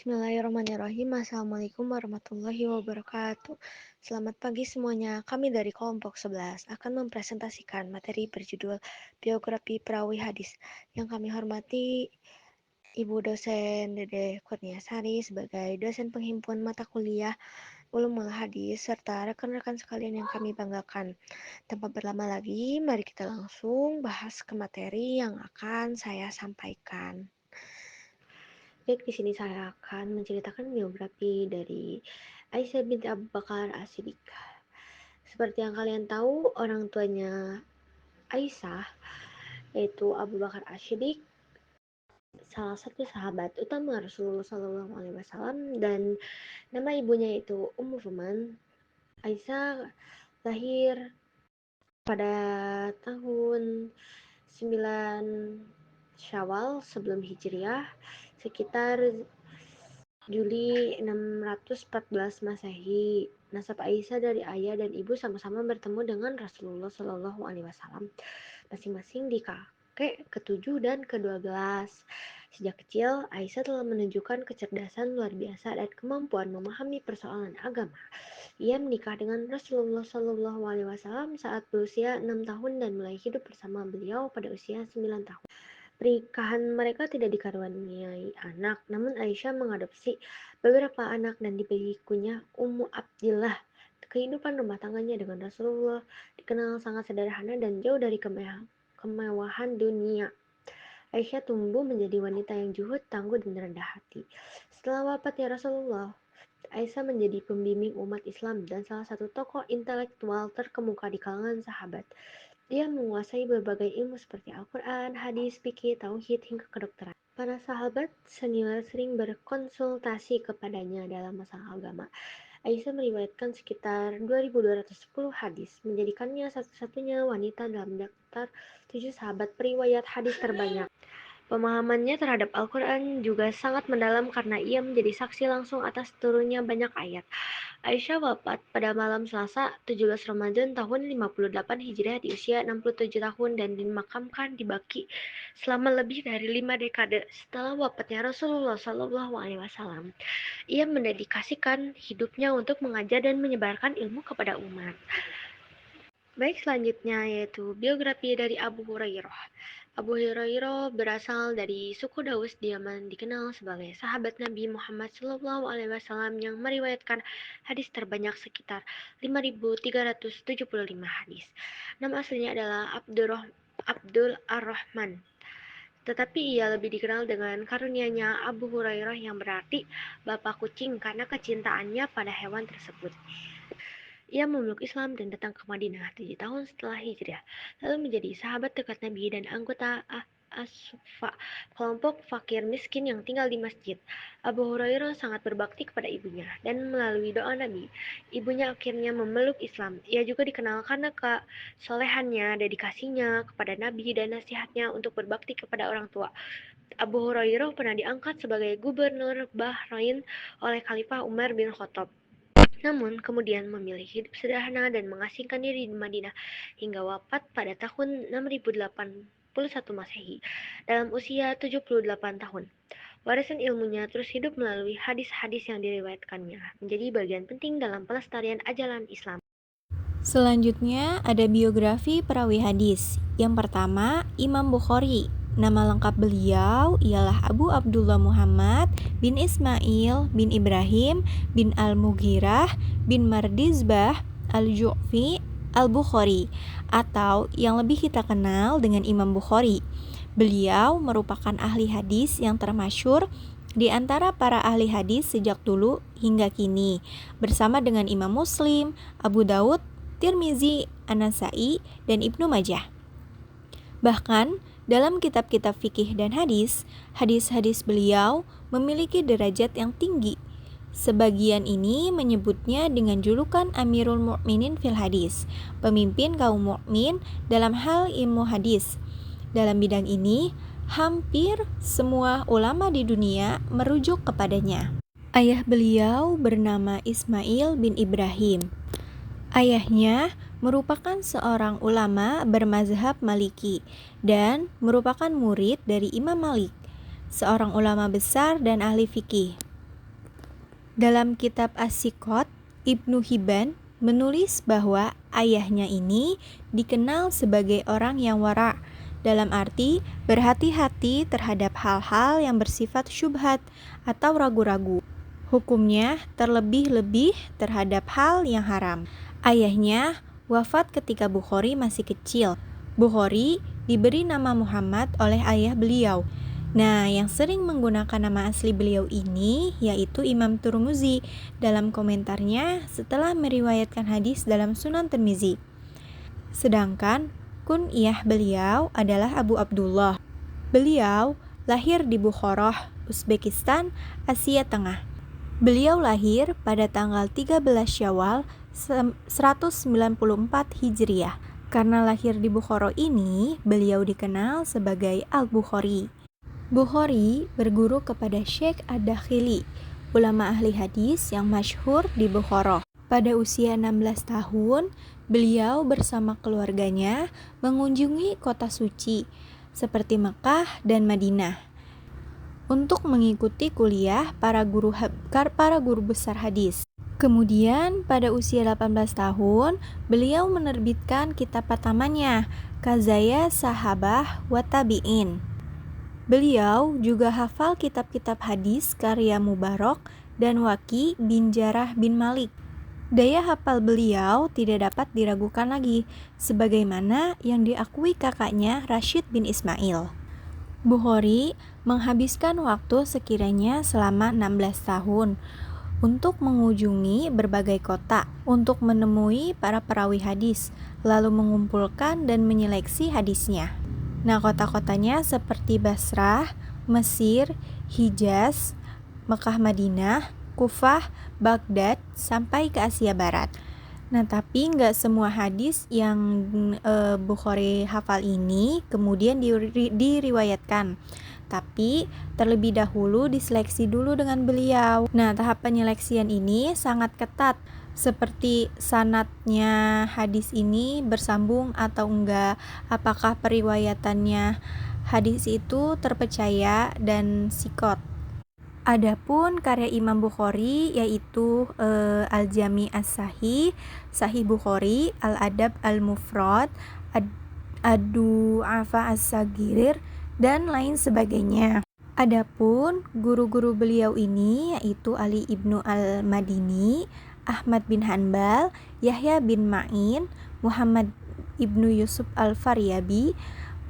Bismillahirrahmanirrahim. Assalamualaikum warahmatullahi wabarakatuh. Selamat pagi semuanya. Kami dari kelompok 11 akan mempresentasikan materi berjudul Biografi Perawi Hadis. Yang kami hormati Ibu dosen Dede Kurniasari sebagai dosen penghimpun mata kuliah Ulumul Hadis serta rekan-rekan sekalian yang kami banggakan. Tanpa berlama lagi, mari kita langsung bahas ke materi yang akan saya sampaikan. Baik, di sini saya akan menceritakan biografi dari Aisyah binti Abu Bakar As-Siddiq. Seperti yang kalian tahu, orang tuanya Aisyah yaitu Abu Bakar As-Siddiq, salah satu sahabat utama Rasulullah SAW, dan nama ibunya itu Ummu Ruman. Aisyah lahir pada tahun 9 Syawal sebelum Hijriah, sekitar Juli 614 Masehi. Nasab Aisyah dari ayah dan ibu sama-sama bertemu dengan Rasulullah Shallallahu Alaihi Wasallam, masing-masing di kakek ke-7 dan ke-12. Sejak kecil, Aisyah telah menunjukkan kecerdasan luar biasa dan kemampuan memahami persoalan agama. Ia menikah dengan Rasulullah Shallallahu Alaihi Wasallam saat berusia 6 tahun dan mulai hidup bersama beliau pada usia 9 tahun. Pernikahan mereka tidak dikaruniai anak, namun Aisyah mengadopsi beberapa anak dan diberinya Ummu Abdillah. Kehidupan rumah tangganya dengan Rasulullah dikenal sangat sederhana dan jauh dari kemewahan dunia. Aisyah tumbuh menjadi wanita yang juhud, tangguh, dan rendah hati. Setelah wafatnya Rasulullah, Aisyah menjadi pembimbing umat Islam dan salah satu tokoh intelektual terkemuka di kalangan sahabat. Dia menguasai berbagai ilmu seperti Al-Quran, hadis, fikih, tauhid, hingga kedokteran. Para sahabat senior sering berkonsultasi kepadanya dalam masalah agama. Aisyah meriwayatkan sekitar 2.210 hadis, menjadikannya satu-satunya wanita dalam daftar 7 sahabat periwayat hadis terbanyak. Pemahamannya terhadap Al-Quran juga sangat mendalam karena ia menjadi saksi langsung atas turunnya banyak ayat. Aisyah wafat pada malam Selasa 17 Ramadan tahun 58 Hijriah di usia 67 tahun dan dimakamkan di Baqi selama lebih dari 5 dekade setelah wafatnya Rasulullah SAW. Ia mendedikasikan hidupnya untuk mengajar dan menyebarkan ilmu kepada umat. Baik, selanjutnya yaitu biografi dari Abu Hurairah. Abu Hurairah berasal dari suku Daus. Dia dikenal sebagai sahabat Nabi Muhammad SAW yang meriwayatkan hadis terbanyak sekitar 5.375 hadis. Nama aslinya adalah Abdul Ar-Rahman, tetapi ia lebih dikenal dengan karunianya Abu Hurairah yang berarti bapak kucing karena kecintaannya pada hewan tersebut. Ia memeluk Islam dan datang ke Madinah 7 tahun setelah hijrah, lalu menjadi sahabat dekat Nabi dan anggota As-Suffa, kelompok fakir miskin yang tinggal di masjid. Abu Hurairah sangat berbakti kepada ibunya, dan melalui doa Nabi, ibunya akhirnya memeluk Islam. Ia juga dikenal karena kesolehannya, dedikasinya kepada Nabi, dan nasihatnya untuk berbakti kepada orang tua. Abu Hurairah pernah diangkat sebagai gubernur Bahrain oleh Khalifah Umar bin Khattab. Namun kemudian memilih hidup sederhana dan mengasingkan diri di Madinah hingga wafat pada tahun 6081 Masehi dalam usia 78 tahun. Warisan ilmunya terus hidup melalui hadis-hadis yang diriwayatkannya, menjadi bagian penting dalam pelestarian ajaran Islam. Selanjutnya ada biografi perawi hadis. Yang pertama, Imam Bukhari. Nama lengkap beliau ialah Abu Abdullah Muhammad bin Ismail bin Ibrahim bin Al-Mughirah bin Mardizbah Al-Ju'fi Al-Bukhari, atau yang lebih kita kenal dengan Imam Bukhari. Beliau merupakan ahli hadis yang termasyhur di antara para ahli hadis sejak dulu hingga kini, bersama dengan Imam Muslim, Abu Daud, Tirmizi, An-Nasai, dan Ibnu Majah. Bahkan, dalam kitab-kitab fikih dan hadis, hadis-hadis beliau memiliki derajat yang tinggi. Sebagian ini menyebutnya dengan julukan Amirul Mukminin fil Hadis, pemimpin kaum mukmin dalam hal ilmu hadis. Dalam bidang ini, hampir semua ulama di dunia merujuk kepadanya. Ayah beliau bernama Ismail bin Ibrahim. Ayahnya merupakan seorang ulama bermazhab Maliki dan merupakan murid dari Imam Malik, seorang ulama besar dan ahli fikih. Dalam kitab As-Siqat, Ibnu Hibban menulis bahwa ayahnya ini dikenal sebagai orang yang wara', dalam arti berhati-hati terhadap hal-hal yang bersifat syubhat atau ragu-ragu. Hukumnya terlebih-lebih terhadap hal yang haram. Ayahnya wafat ketika Bukhari masih kecil. Bukhari diberi nama Muhammad oleh ayah beliau. Nah, yang sering menggunakan nama asli beliau ini yaitu Imam Tirmizi dalam komentarnya setelah meriwayatkan hadis dalam Sunan Tirmizi. Sedangkan kunyah beliau adalah Abu Abdullah. Beliau lahir di Bukharah, Uzbekistan, Asia Tengah. Beliau lahir pada tanggal 13 Syawal 194 Hijriah. Karena lahir di Bukhara ini, beliau dikenal sebagai Al-Bukhari. Bukhari berguru kepada Syekh Ad-Dakhili, ulama ahli hadis yang masyhur di Bukhara. Pada usia 16 tahun, beliau bersama keluarganya mengunjungi kota suci seperti Mekah dan Madinah untuk mengikuti kuliah para guru besar hadis. Kemudian pada usia 18 tahun, beliau menerbitkan kitab pertamanya, Kazaya Sahabah wa Tabi'in. Beliau juga hafal kitab-kitab hadis karya Mubarak dan Waki bin Jarrah bin Malik. Daya hafal beliau tidak dapat diragukan lagi, sebagaimana yang diakui kakaknya Rashid bin Ismail. Bukhari menghabiskan waktu sekiranya selama 16 tahun untuk mengunjungi berbagai kota untuk menemui para perawi hadis, lalu mengumpulkan dan menyeleksi hadisnya. Nah, kota-kotanya seperti Basrah, Mesir, Hijaz, Mekah, Madinah, Kufah, Baghdad, sampai ke Asia Barat. Nah, tapi nggak semua hadis yang Bukhari hafal ini kemudian diriwayatkan. Tapi terlebih dahulu diseleksi dulu dengan beliau. Nah, tahap penyeleksian ini sangat ketat, seperti sanadnya hadis ini bersambung atau enggak, apakah periwayatannya hadis itu terpercaya dan sikot. Adapun karya Imam Bukhari yaitu Al-Jami' As-Sahih, Sahih Bukhari, Al-Adab Al-Mufrad, Ad-Du'afa As-Sagirir, dan lain sebagainya. Adapun guru-guru beliau ini yaitu Ali ibnu Al-Madini, Ahmad bin Hanbal, Yahya bin Ma'in, Muhammad ibnu Yusuf Al-Faryabi,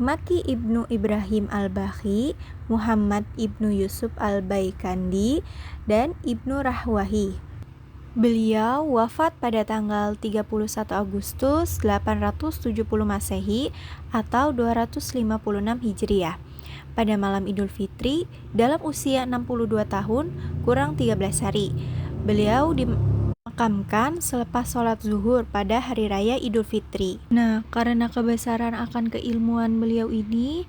Maki ibnu Ibrahim Al-Bakhi, Muhammad ibnu Yusuf Al-Baikandi, dan Ibnu Rahwahi. Beliau wafat pada tanggal 31 Agustus 870 Masehi atau 256 Hijriah pada malam Idul Fitri dalam usia 62 tahun kurang 13 hari. Beliau dimakamkan selepas sholat zuhur pada hari raya Idul Fitri. Nah, karena kebesaran akan keilmuan beliau ini,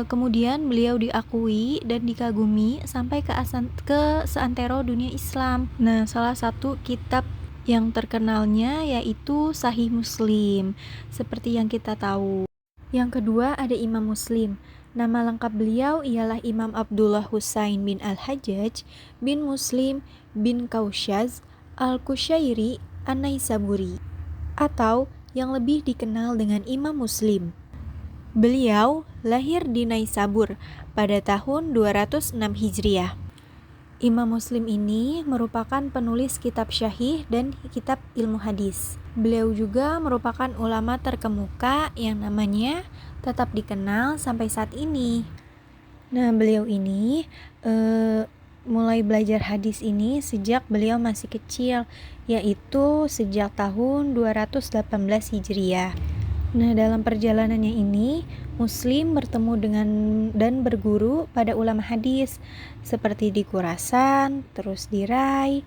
kemudian beliau diakui dan dikagumi sampai ke seantero dunia Islam. Nah, salah satu kitab yang terkenalnya yaitu Sahih Muslim, seperti yang kita tahu. Yang kedua ada Imam Muslim. Nama lengkap beliau ialah Imam Abdullah Husain bin Al-Hajjaj bin Muslim bin Kaushaz Al-Kushairi An-Naisaburi, atau yang lebih dikenal dengan Imam Muslim. Beliau lahir di Naisabur pada tahun 206 Hijriah. Imam Muslim ini merupakan penulis kitab syahih dan kitab ilmu hadis. Beliau juga merupakan ulama terkemuka yang namanya tetap dikenal sampai saat ini. Nah, beliau ini mulai belajar hadis ini sejak beliau masih kecil, yaitu sejak tahun 218 Hijriah. Nah, dalam perjalanannya ini, Muslim bertemu dengan dan berguru pada ulama hadis seperti di Khurasan, terus di Rai,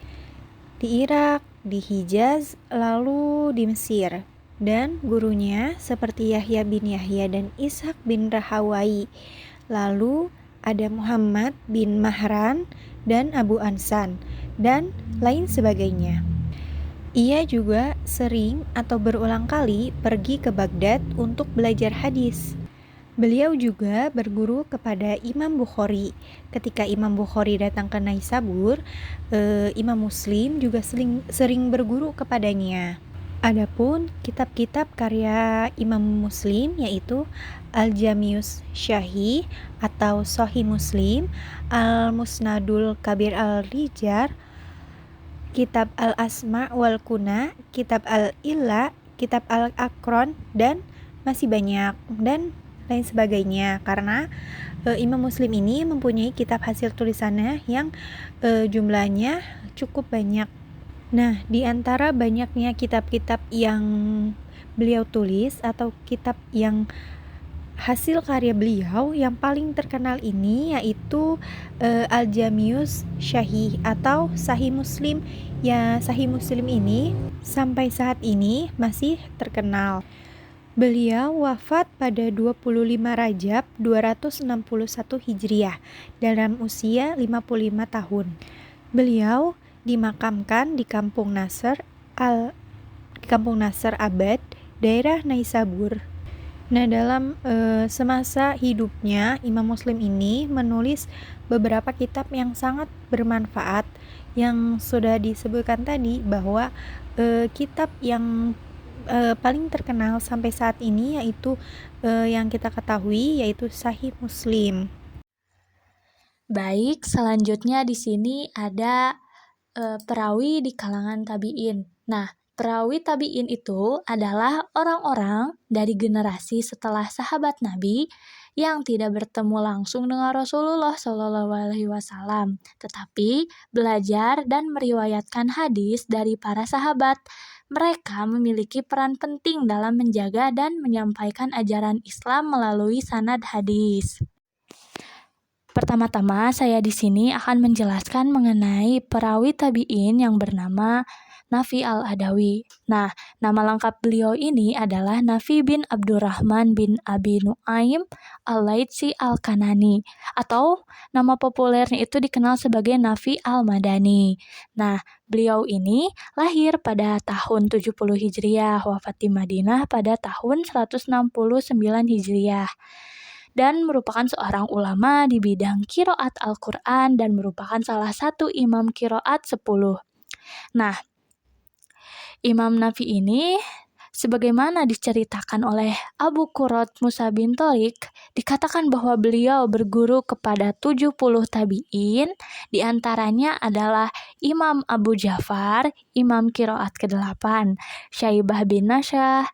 di Irak, di Hijaz, lalu di Mesir. Dan gurunya seperti Yahya bin Yahya dan Ishaq bin Rahawai. Lalu ada Muhammad bin Mahran dan Abu Ansan dan lain sebagainya. Ia juga sering atau berulang kali pergi ke Baghdad untuk belajar hadis. Beliau juga berguru kepada Imam Bukhari. Ketika Imam Bukhari datang ke Naisabur, Imam Muslim juga sering berguru kepadanya. Adapun kitab-kitab karya Imam Muslim yaitu Al-Jamius Syahih atau Sahih Muslim, Al-Musnadul Kabir Al-Rijar, Kitab Al-Asma wal Kuna, Kitab Al-Illa, Kitab Al-Akron, dan masih banyak dan lain sebagainya, karena Imam Muslim ini mempunyai kitab hasil tulisannya yang jumlahnya cukup banyak. Nah, di antara banyaknya kitab-kitab yang beliau tulis atau kitab yang hasil karya beliau yang paling terkenal ini yaitu Al-Jamius Syahih atau Sahih Muslim. Ya, Sahih Muslim ini sampai saat ini masih terkenal. Beliau wafat pada 25 Rajab 261 Hijriah dalam usia 55 tahun. Beliau dimakamkan di Kampung Nasr Abad, daerah Naisabur. Nah, dalam semasa hidupnya Imam Muslim ini menulis beberapa kitab yang sangat bermanfaat yang sudah disebutkan tadi, bahwa kitab yang paling terkenal sampai saat ini yaitu yang kita ketahui yaitu Sahih Muslim. Baik, selanjutnya di sini ada perawi di kalangan tabi'in. Nah, perawi tabi'in itu adalah orang-orang dari generasi setelah sahabat Nabi yang tidak bertemu langsung dengan Rasulullah SAW, tetapi belajar dan meriwayatkan hadis dari para sahabat. Mereka memiliki peran penting dalam menjaga dan menyampaikan ajaran Islam melalui sanad hadis. Pertama-tama, saya di sini akan menjelaskan mengenai perawi tabi'in yang bernama Nafi al-Adawi. Nah, nama lengkap beliau ini adalah Nafi bin Abdurrahman bin Abi Nu'aim al-Laitsi al-Kanani, atau nama populernya itu dikenal sebagai Nafi al-Madani. Nah, beliau ini lahir pada tahun 70 Hijriah, wafat di Madinah pada tahun 169 Hijriah. Dan merupakan seorang ulama di bidang qiraat Al-Quran dan merupakan salah satu imam qiraat 10. Nah, Imam Nafi ini sebagaimana diceritakan oleh Abu Qurrat Musa bin Thoriq, dikatakan bahwa beliau berguru kepada 70 tabi'in, diantaranya adalah Imam Abu Ja'far, Imam qiraat ke-8, Syaibah bin Nasyah,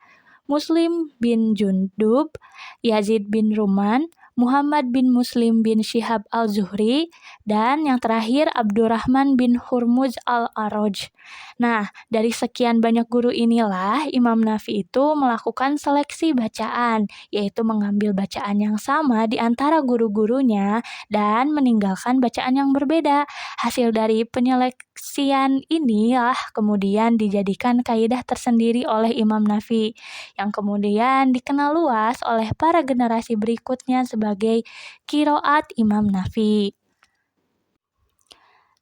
Muslim bin Jundub, Yazid bin Ruman, Muhammad bin Muslim bin Syihab al-Zuhri, dan yang terakhir Abdurrahman bin Hurmuz al-Aroj. Nah, dari sekian banyak guru inilah Imam Nafi itu melakukan seleksi bacaan, yaitu mengambil bacaan yang sama di antara guru-gurunya dan meninggalkan bacaan yang berbeda. Hasil dari penyeleksian inilah kemudian dijadikan kaidah tersendiri oleh Imam Nafi, yang kemudian dikenal luas oleh para generasi berikutnya sebagai qiraat Imam Nafi.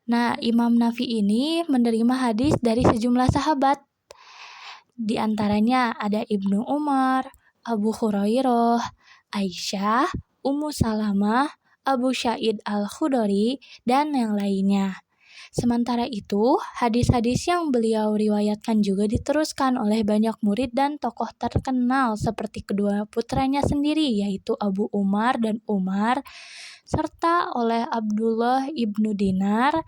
Nah, Imam Nafi ini menerima hadis dari sejumlah sahabat. Di antaranya ada Ibnu Umar, Abu Hurairah, Aisyah, Ummu Salamah, Abu Sa'id al-Khudri, dan yang lainnya. Sementara itu, hadis-hadis yang beliau riwayatkan juga diteruskan oleh banyak murid dan tokoh terkenal seperti kedua putranya sendiri, yaitu Abu Umar dan Umar, serta oleh Abdullah ibnu Dinar,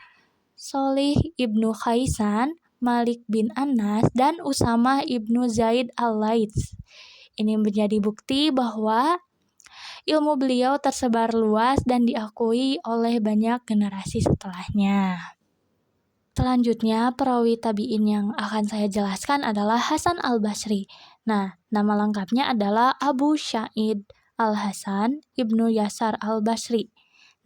Solih ibnu Khaisan, Malik bin Anas, dan Usamah ibnu Zaid al-Laits. Ini menjadi bukti bahwa ilmu beliau tersebar luas dan diakui oleh banyak generasi setelahnya. Selanjutnya, perawi tabi'in yang akan saya jelaskan adalah Hasan al-Basri. Nah, nama lengkapnya adalah Abu Sa'id al-Hasan ibnu Yasar al-Basri.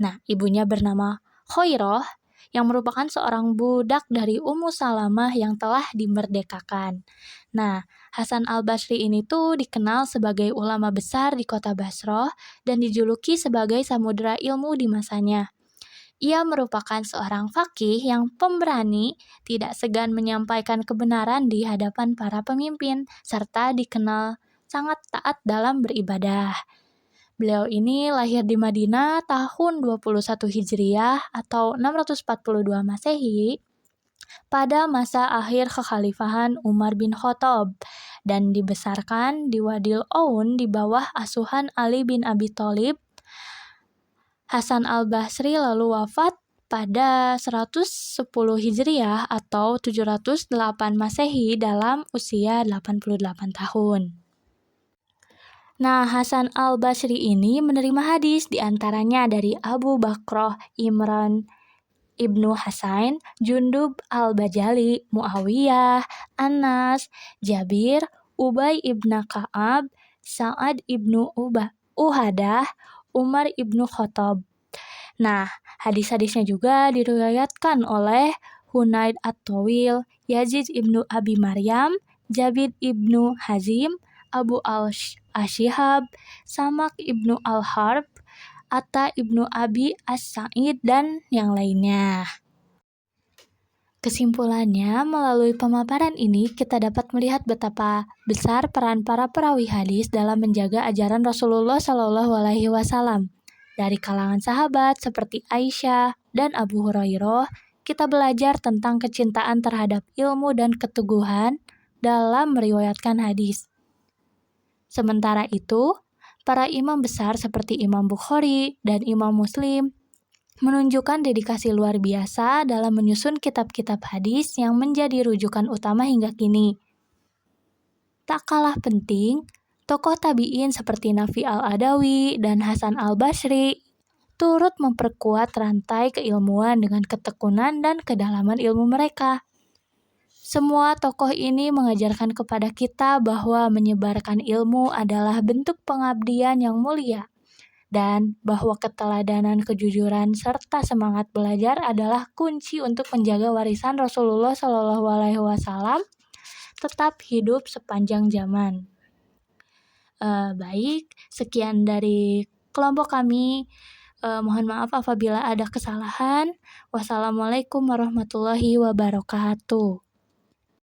Nah, ibunya bernama Khairah, yang merupakan seorang budak dari Ummu Salamah yang telah dimerdekakan. Nah, Hasan al-Basri ini tuh dikenal sebagai ulama besar di kota Basrah dan dijuluki sebagai samudera ilmu di masanya. Ia merupakan seorang faqih yang pemberani, tidak segan menyampaikan kebenaran di hadapan para pemimpin, serta dikenal sangat taat dalam beribadah. Beliau ini lahir di Madinah tahun 21 Hijriah atau 642 Masehi pada masa akhir kekhalifahan Umar bin Khattab dan dibesarkan di Wadil Aun di bawah asuhan Ali bin Abi Thalib. Hasan al-Basri lalu wafat pada 110 Hijriah atau 708 Masehi dalam usia 88 tahun. Nah, Hasan al-Basri ini menerima hadis diantaranya dari Abu Bakrah Imran Ibnu Hasan, Jundub al-Bajali, Muawiyah, Anas, Jabir, Ubay ibnu Ka'ab, Sa'ad ibnu Uhadah, Umar ibnu Khattab. Nah, hadis-hadisnya juga diriwayatkan oleh Hunaid at-Tawil, Yazid ibnu Abi Maryam, Jabir ibnu Hazim, Abu al-Ashihab, Samak ibnu al-Harb, Atta ibnu Abi As-Sa'id, dan yang lainnya. Kesimpulannya, melalui pemaparan ini kita dapat melihat betapa besar peran para perawi hadis dalam menjaga ajaran Rasulullah Shallallahu Alaihi Wasallam. Dari kalangan sahabat seperti Aisyah dan Abu Hurairah, kita belajar tentang kecintaan terhadap ilmu dan keteguhan dalam meriwayatkan hadis. Sementara itu, para imam besar seperti Imam Bukhari dan Imam Muslim menunjukkan dedikasi luar biasa dalam menyusun kitab-kitab hadis yang menjadi rujukan utama hingga kini. Tak kalah penting, tokoh tabi'in seperti Nafi al-Adawi dan Hasan al-Basri turut memperkuat rantai keilmuan dengan ketekunan dan kedalaman ilmu mereka. Semua tokoh ini mengajarkan kepada kita bahwa menyebarkan ilmu adalah bentuk pengabdian yang mulia dan bahwa keteladanan, kejujuran, serta semangat belajar adalah kunci untuk menjaga warisan Rasulullah Shallallahu Alaihi Wasallam tetap hidup sepanjang zaman. Baik, sekian dari kelompok kami. Mohon maaf apabila ada kesalahan. Wassalamualaikum warahmatullahi wabarakatuh.